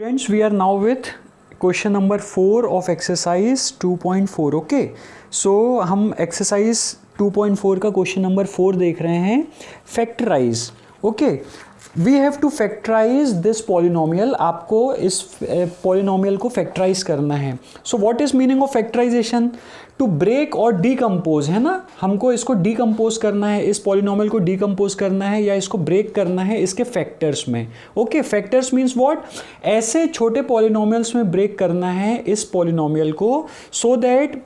Friends, we are now with question number 4 of exercise 2.4. Okay so हम exercise 2.4 का question number 4 देख रहे हैं. Factorize. Okay, we have to factorize this polynomial. आपको इस polynomial को फैक्टराइज करना है. So what is meaning of factorization? To break और डीकम्पोज, है ना. हमको इसको डीकम्पोज करना है, इस पॉलिनोमियल को डीकम्पोज करना है या इसको ब्रेक करना है इसके फैक्टर्स में. Okay, factors means what? ऐसे छोटे पॉलिनोमियल्स में ब्रेक करना है इस पॉलिनोमियल को सो दैट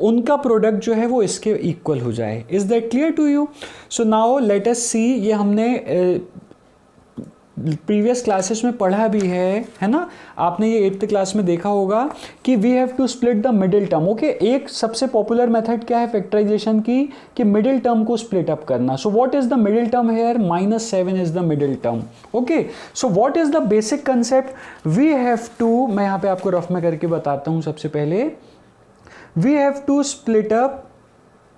उनका प्रोडक्ट जो है वो इसके इक्वल हो जाए. Is that clear to you? So now let us see. ये हमने प्रीवियस क्लासेस में पढ़ा भी है ना. आपने ये 8th क्लास में देखा होगा कि we have to split the middle term. Okay, एक सबसे पॉपुलर मेथड क्या है फैक्टराइजेशन की कि मिडिल टर्म को स्प्लिट अप करना. So what is the middle term here? -7 is the middle term. Okay, so what is the basic concept? We have to, मैं यहाँ पे आपको रफ में करके बताता हूँ. सबसे पहले we have to split up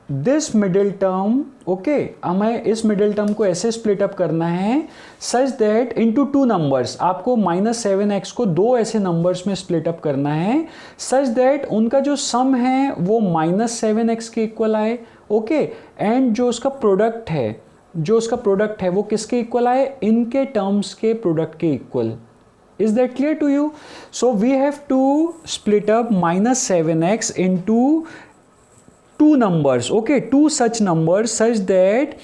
this middle term. Okay, हमें इस मिडिल टर्म को ऐसे स्प्लिट अप करना है सच दैट इनटू 2 नंबर्स. आपको -7x को 2 ऐसे नंबर्स में स्प्लिट अप करना है सच दैट उनका जो सम है वो -7x के इक्वल आए. ओके, एंड जो उसका प्रोडक्ट है वो किसके इक्वल आए? इनके टर्म्स के प्रोडक्ट के equal. Is that clear to you? So we have to split up -7x into 2 numbers. Okay, 2 such numbers such that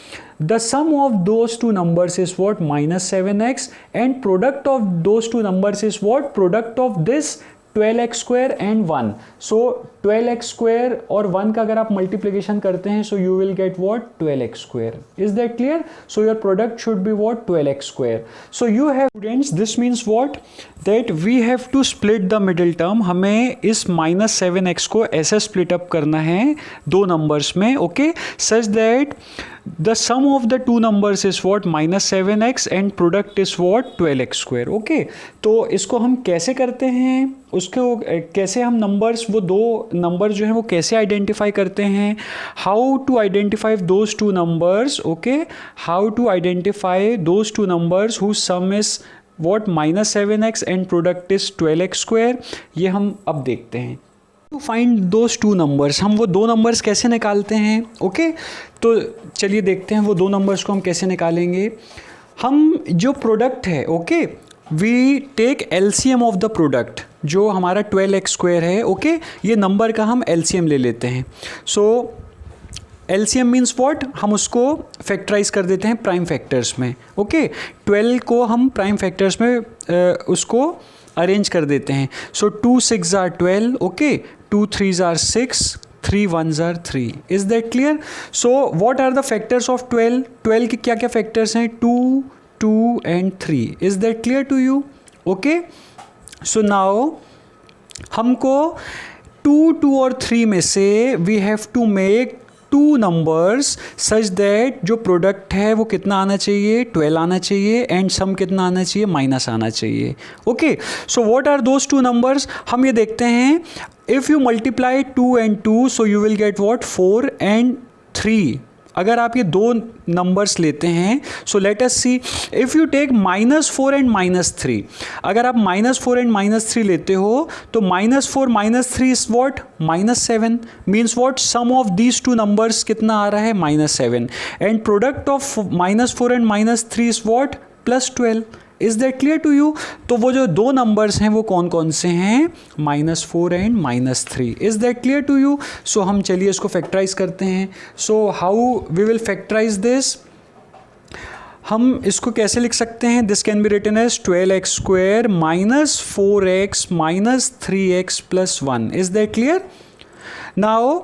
the sum of those 2 numbers is what? -7x, and product of those 2 numbers is what? Product of this 12x square and 1. So 12x square और 1 का अगर आप multiplication करते हैं so you will get what? 12x square. Is that clear? So your product should be what? 12x square. So you have students, this means what? That we have to split the middle term. हमें इस -7x को ऐसे split up करना है 2 numbers में. Okay, such that the sum of the 2 numbers is what? -7x and product is what? 12x square. Okay, तो इसको हम कैसे करते हैं, उसको कैसे हम नंबर्स, वो 2 नंबर जो हैं वो कैसे आइडेंटिफाई करते हैं? How to identify those 2 numbers. Okay, how to identify those 2 numbers who sum is what? -7x and product is 12x square. ये हम अब देखते हैं. टू फाइंड दोज 2 नंबर्स, हम वो 2 नंबर्स कैसे निकालते हैं? ओके, तो चलिए देखते हैं वो 2 नंबर्स को हम कैसे निकालेंगे. हम जो प्रोडक्ट है, okay, we take LCM of the product. जो हमारा 12x स्क्वायर है, ओके, ये नंबर का हम एलसीएम ले लेते हैं. सो एलसीएम मीन्स व्हाट? हम उसको फैक्टराइज कर देते हैं प्राइम फैक्टर्स में. ओके, 12 को हम प्राइम फैक्टर्स में उसको अरेंज कर देते हैं. So 2 6 are 12. Okay, 2 3 are 6, 3 1 are 3. Is that clear? So what are the factors of 12? 12 के क्या क्या फैक्टर्स हैं? 2 2 and 3. Is that clear to you? Okay, so now हमको 2 2 और 3 में से we have to make 2 numbers such that जो product है वो कितना आना चाहिए? 12 आना चाहिए, एंड सम कितना आना चाहिए? माइनस आना चाहिए. Okay, so what are those 2 numbers? हम ये देखते हैं. If you multiply 2 and 2 so you will get what? 4 and 3. अगर आप ये 2 नंबर्स लेते हैं so let us see. If you take -4 and -3, अगर आप -4 and -3 लेते हो तो -4 -3 is what? -7. Means what? Sum of these 2 numbers कितना आ रहा है? -7. And product of -4 and -3 is what? +12. Is that clear to you? तो वो जो 2 नंबर्स हैं वो कौन कौन से हैं? -4 and -3. Is that clear to you? So हम चलिए इसको फैक्टराइज करते हैं. So how we will factorise this? हम इसको कैसे लिख सकते हैं? This can be written as 12x square -4x -3x + 1. Is that clear? Now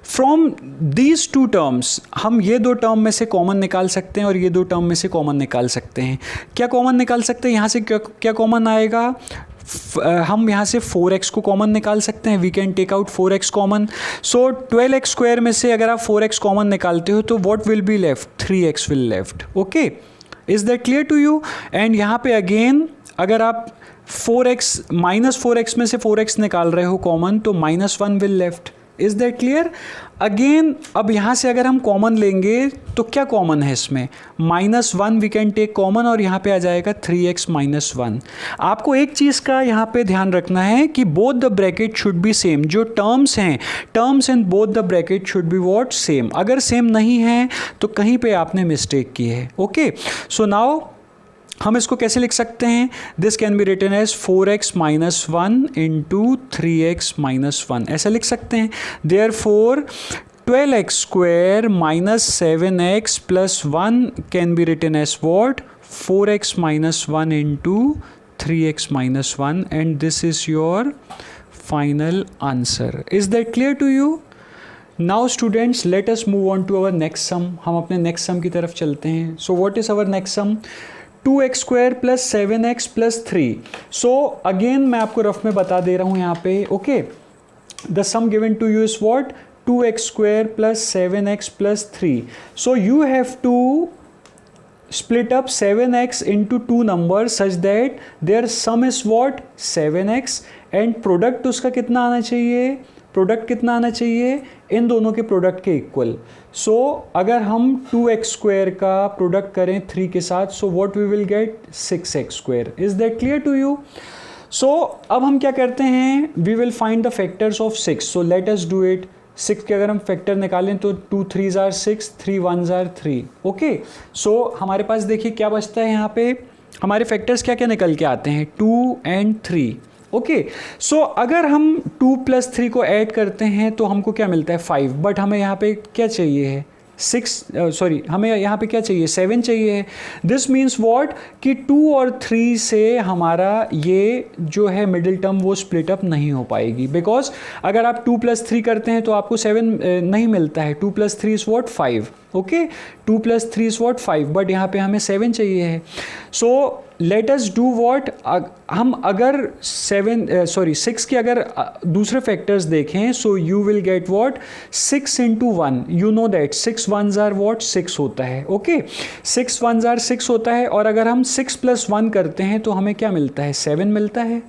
from these 2 terms हम ये 2 टर्म में से कॉमन निकाल सकते हैं और ये 2 टर्म में से कॉमन निकाल सकते हैं. क्या कॉमन निकाल सकते हैं? यहाँ से क्या कॉमन आएगा? हम यहाँ से 4x को कॉमन निकाल सकते हैं. We can take out 4x common. So 12x square में से अगर आप 4x कॉमन निकालते हो तो what will be left? 3x will left. Okay, is that clear to you? And यहाँ पे अगेन अगर आप 4x में से 4x निकाल रहे हो कॉमन तो -1 will left. Is that clear? Again अब यहाँ से अगर हम कॉमन लेंगे तो क्या कॉमन है इसमें? -1 वी कैन टेक कॉमन और यहाँ पे आ जाएगा 3x - 1। आपको एक चीज़ का यहाँ पे ध्यान रखना है कि both the bracket should be same. जो टर्म्स हैं, terms in both the bracket should be what? Same. अगर सेम नहीं है तो कहीं पे आपने मिस्टेक की है। ओके, सो नाउ हम इसको कैसे लिख सकते हैं? This can be written as 4x - 1 into 3x - 1, ऐसा लिख सकते हैं। Therefore 12x² - 7x + 1 can be written as what? 4x - 1 into 3x - 1, and this is your final answer. Is that clear to you? Now students, let us move on to our next sum. हम अपने next sum की तरफ चलते हैं। So what is our next some? 2x² + 7x + 3। So again मैं आपको rough में बता दे रहा हूँ यहाँ पे। Okay, the sum given to you is what? 2x² + 7x + 3. So you have to split up 7x into two numbers such that their sum is what? 7x, and product उसका कितना आना चाहिए? प्रोडक्ट कितना आना चाहिए? इन दोनों के प्रोडक्ट के इक्वल। सो अगर हम 2x² का प्रोडक्ट करें 3 के साथ, so what we will get? 6x²। Is that clear to you? So अब हम क्या करते हैं? We will find the factors of 6। So let us do it. 6 के अगर हम फैक्टर निकालें तो 2 3s are 6, 3 1s are 3। Okay, सो हमारे पास देखिए क्या बचता है यहाँ पे? हमारे फैक्टर्स क्या क्या निकल के आते हैं? 2 and 3। ओके, सो अगर हम 2 + 3 को ऐड करते हैं तो हमको क्या मिलता है? 5। बट हमें यहाँ पे क्या चाहिए है? 6, सॉरी, हमें यहाँ पे क्या चाहिए? 7 चाहिए है। This means what? कि 2 और 3 से हमारा ये जो है मिडिल टर्म वो स्प्लिट अप नहीं हो पाएगी, बिकॉज अगर आप 2 + 3 करते हैं तो आपको 7 नहीं मिलता है। 2 + 3 is what? 5। Okay, 2 + 3 is what? 5, but यहाँ पे हमें 7 चाहिए है। सो लेट अस डू व्हाट? हम अगर 6 के अगर दूसरे फैक्टर्स देखें, सो you will get what? 6 × 1। You know that 6 1s are what? 6 होता है। ओके, 6 1s are 6 होता है, और अगर हम 6 + 1 करते हैं तो हमें क्या मिलता है? 7 मिलता है।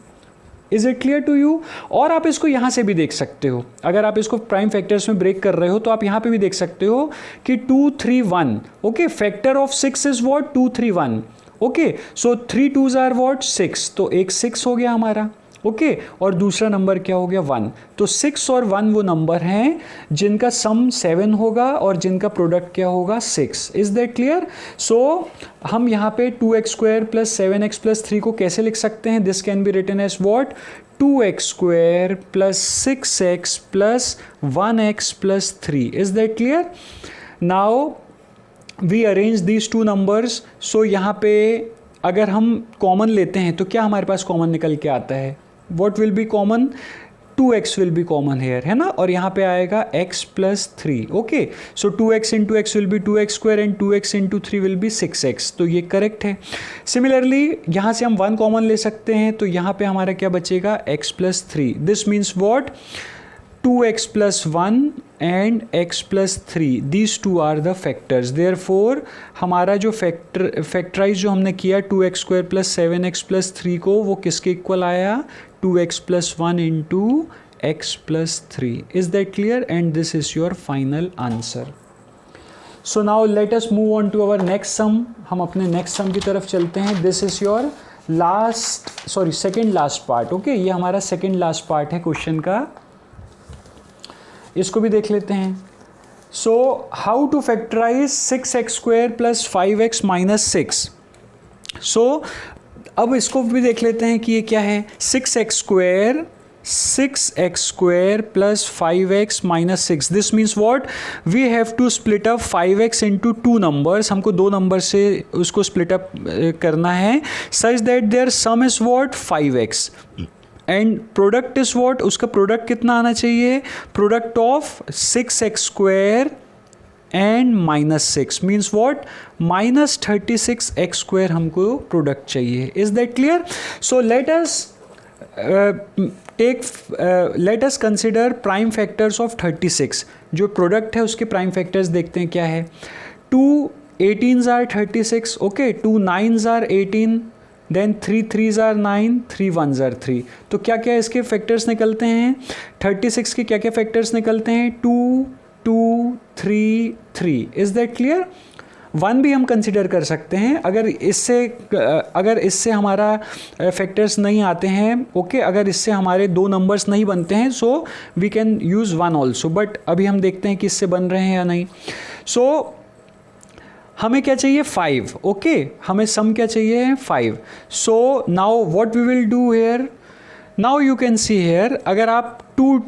Is it clear to you? और आप इसको यहाँ से भी देख सकते हो। अगर आप इसको प्राइम फैक्टर्स में ब्रेक कर रहे हो तो आप यहाँ पे भी देख सकते हो कि 2 3 1। Okay, factor of 6 is what? 2 3 1। Okay, so 3 2s are what? 6। तो एक 6 हो गया हमारा। ओके, और दूसरा नंबर क्या हो गया? 1। तो 6 और 1 वो नंबर हैं जिनका सम 7 होगा और जिनका प्रोडक्ट क्या होगा? 6। Is that clear? सो हम यहाँ पे 2x² + 7x + 3 को कैसे लिख सकते हैं? This can be written as what? 2x² + 6x + 1x + 3। Is that clear? Now we arrange these two numbers. So यहाँ पे अगर हम कॉमन लेते हैं तो क्या हमारे पास कॉमन निकल के आता है? What will be common? 2x will be common hair, है ना, और यहाँ पे आएगा x + 3। Okay, so 2x × x will be 2x² and 2x × 3 will be 6x। तो ये करेक्ट है। सिमिलरली यहाँ से हम 1 कॉमन ले सकते हैं, तो यहाँ पे हमारा क्या बचेगा? x + 3। This means what? 2x + 1 and x + 3, these two are the factors। therefore हमारा जो फैक्टराइज जो हमने किया 2x² + 7x + 3 को, वो किसके इक्वल आया? 2x + 1 into x + 3। Is that clear? And this is your final answer. So now let us move on to our next sum. हम अपने नेक्स्ट सम की तरफ चलते हैं। This is your second last part. Okay, ये हमारा second last part है question का। इसको भी देख लेते हैं। So how to factorize 6x² + 5x - 6। So अब इसको भी देख लेते हैं कि ये क्या है। 6x² + 5x - 6। This means what? We have to split up 5x into 2 numbers. हमको 2 नंबर से उसको स्प्लिट अप करना है such that their sum is what? 5x, and product is what? उसका प्रोडक्ट कितना आना चाहिए? Product of 6x² and -6 means what? -36x² हमको प्रोडक्ट चाहिए। Is that clear? So let us consider prime factors of 36। जो product है उसके prime factors देखते हैं क्या है। 2 18s are 36। Okay, 2 9s are 18, then 3 3s are 9, 3 1s are 3। तो क्या क्या इसके फैक्टर्स निकलते हैं? 36 के क्या क्या फैक्टर्स निकलते हैं? 2 2 3 3। Is that clear? 1 भी हम कंसिडर कर सकते हैं अगर इससे हमारा फैक्टर्स नहीं आते हैं, ओके, अगर इससे हमारे दो नंबर्स नहीं बनते हैं, so we can use 1 also. But अभी हम देखते हैं कि इससे बन रहे हैं या नहीं। सो हमें क्या चाहिए? 5, ओके, हमें सम क्या चाहिए? 5। So now what we will do here, now you can see here, अगर आप 2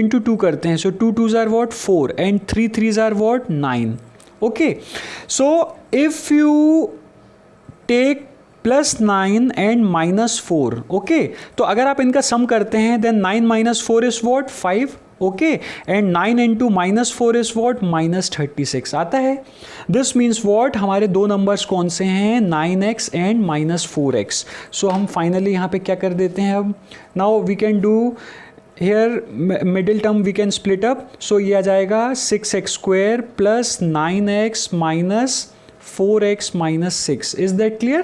into 2 करते हैं, so 2 2s are what? 4 and 3 3s are what? 9। okay, so if you take +9 and -4, okay, तो अगर आप इनका सम करते हैं then 9 - 4 is what? 5, okay, and 9 into -4 is what? -36 आता है। This means what? हमारे दो नंबर्स कौन से हैं? 9x and -4x। so हम फाइनली यहाँ पे क्या कर देते हैं अब? now we can do here middle term we can split up, so ये आ जाएगा 6x square plus 9x minus 4x minus 6। is that clear?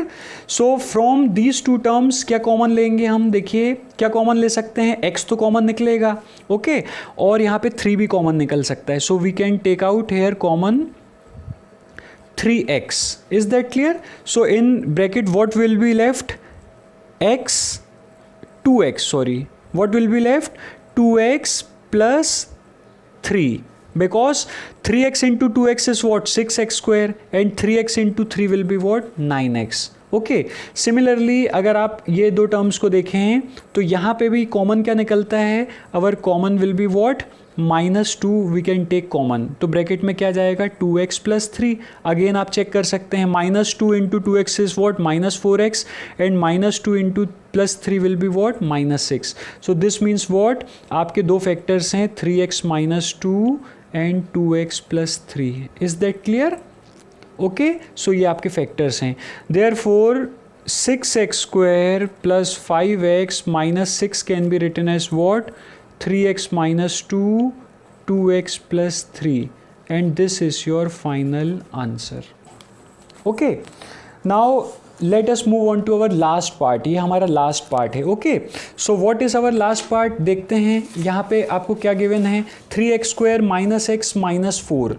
so from these two terms क्या कॉमन लेंगे हम? देखिए क्या कॉमन ले सकते हैं? x तो कॉमन निकलेगा, ओके, और यहाँ पे 3 भी कॉमन निकल सकता है, so we can take out here common 3x। is that clear? so in bracket what will be left? x 2x, sorry, what will be left? 2x plus 3, because 3x into 2x is what? 6x square, and 3x into 3 will be what? 9x। Okay, similarly अगर आप ये दो terms को देखें तो यहाँ पे भी कॉमन क्या निकलता है? Our common will be what? -2 we can take common, तो ब्रैकेट में क्या जाएगा? 2x plus 3। अगेन आप चेक कर सकते हैं, -2 into 2x is what? -4x, and -2 into +3 will be what? -6। so this means what? आपके दो फैक्टर्स हैं 3x - 2 and 2x plus 3। is that clear? Okay, सो ये आपके फैक्टर्स हैं। Therefore 6x square plus 5x minus 6 can be written as what? 3x minus 2, 2x plus 3, and this is your final answer। okay, now let us move on to our last part। ये हमारा last part है। Okay, so what is our last part? देखते हैं यहाँ पे आपको क्या given है? 3x square minus x minus 4,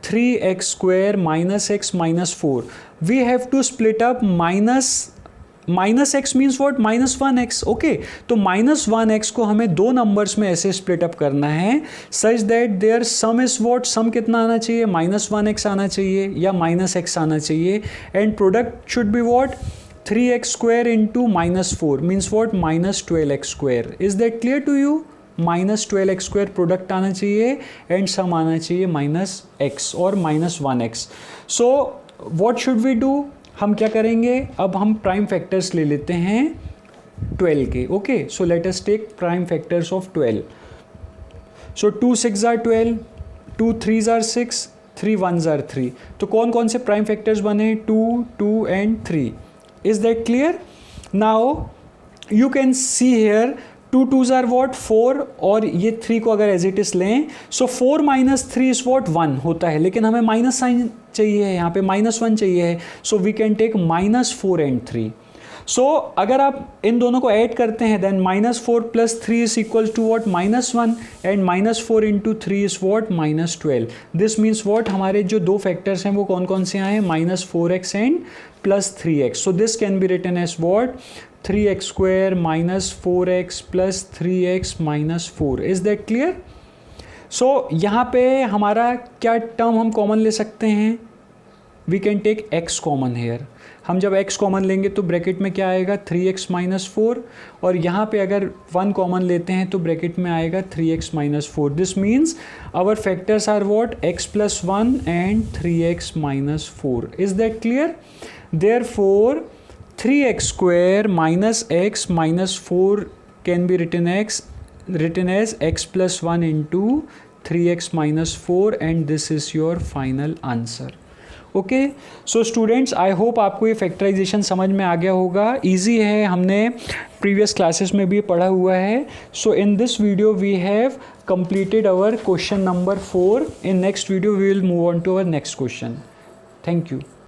3x square minus x minus 4। we have to split up minus x means what? -1x। Okay, तो -1x को हमें दो नंबर्स में ऐसे स्प्लिट अप करना है such that their sum is what? Sum कितना आना चाहिए? -1x आना चाहिए या -x आना चाहिए, and product should be what? 3x square into -4 means what? -12x square। is that clear to you? -12x square product आना चाहिए एंड सम आना चाहिए -x और -1x। So what should we do? हम क्या करेंगे? अब हम प्राइम फैक्टर्स ले लेते हैं 12 के। Okay, so let us take prime factors of 12। So 2 6s are 12, 2 3s are 6, 3 1s are 3। तो कौन कौन से प्राइम फैक्टर्स बने? 2 2 and 3। Is that clear? Now you can see here 2 2s are what? 4, और ये 3 को अगर एज इट इज लें, सो 4 - 3 इज what? 1 होता है, लेकिन हमें माइनस साइन चाहिए है, यहाँ पे -1 चाहिए है, so we can take -4 and 3। सो अगर आप इन दोनों को ऐड करते हैं then -4 + 3 is equal to what? -1, and -4 into 3 is what? -12। This means what? हमारे जो दो फैक्टर्स हैं वो कौन कौन से आए? -4x and +3x। So this can be written as what? 3x square minus 4x plus 3x minus 4। Is that clear? So यहाँ पे हमारा क्या टर्म हम कॉमन ले सकते हैं? We can take x common here. हम जब x कॉमन लेंगे तो ब्रैकेट में क्या आएगा? 3x minus 4, और यहाँ पे अगर 1 कॉमन लेते हैं तो ब्रैकेट में आएगा 3x minus 4। This means our factors are what? x plus 1 and 3x minus 4। Is that clear? Therefore 3x square minus x minus 4 can be written as x plus 1 into 3x minus 4, and this is your final answer। Okay, so students, I hope आपको ये factorisation समझ में आ गया होगा। Easy है, हमने previous classes में भी पढ़ा हुआ है। So in this video we have completed our question number 4। in next video we will move on to our next question। thank you।